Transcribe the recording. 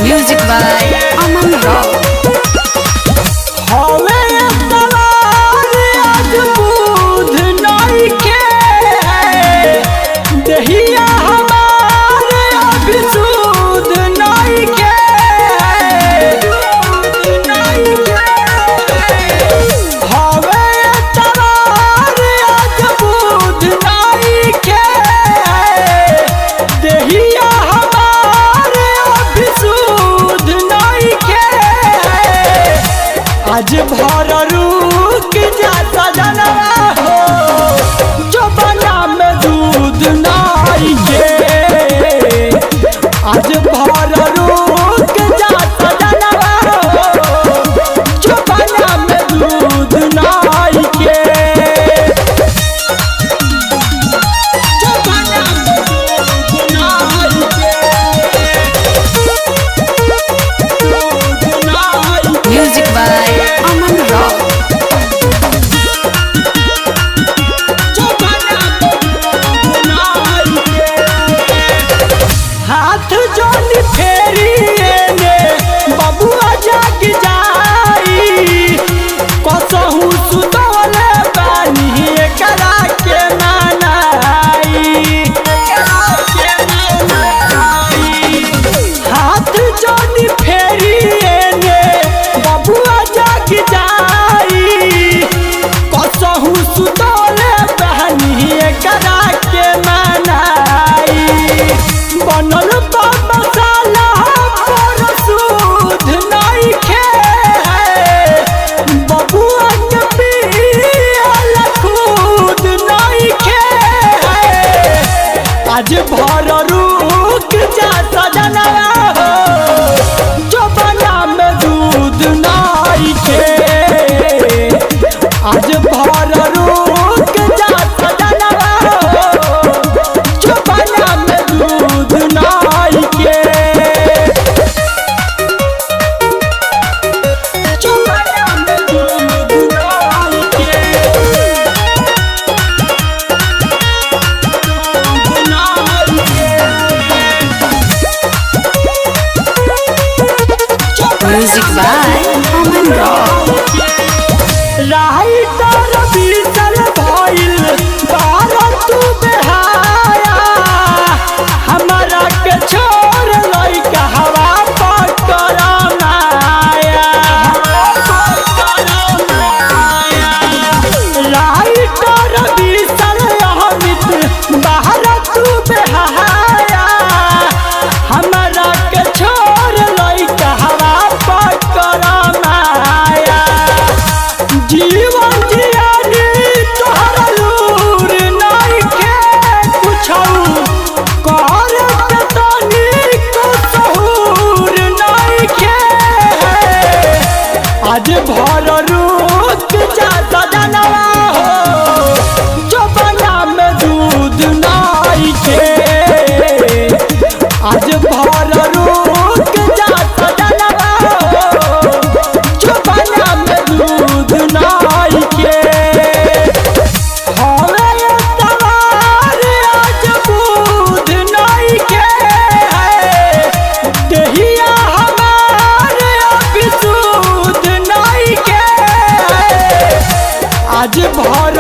Music by Aman rock. आज भर रुक जा सजनवा हो, जो बना में दूध नाई के। आज भर रुक जा सजनवा हो, जो बना में दूध नाई के। जो बना में दूध नाई के। Music by Aman Rock. हाथ जोनी फेरी ने बबुआ जाग जाई, कसहू सुतवले बानी एकरा के मनाई। हाथ जोनी फेरी ने बबुआ जाग जाई, कसहू सुतवले बानी एकरा के मनाई। बनल बा मसाला पर सूद नइखे, बबुआ के पियल खुद नइखे। आज भर रुक जा सजनवा हो, जो बना में दूध नइखे। आज भर रुक जा सजनवा हो, जो बना में दूध नइखे। जो बना में दूध नइखे। Music by Aman Rock. Writer बीसल भइल भारत बेहाया, हमारा के छोड़ लइका हवा पकड़ माया। राइटर बीसल अमित भारत बेहाया, हमारा के छोड़ लइका हवा पकड़ माया। जीवन जियानी तोहरा लूर नइखे, कुछौ कर के तनिको सहूर नइखे। आज भर रुक जा सजनवा हो, जो बना में दूध नइखे। आज भर रुक जा सजनवा हो, जो बना में दूध नइखे। हवे सवार आज बुध नइखे, देहिया हमार अभी सूध नइखे। आज भर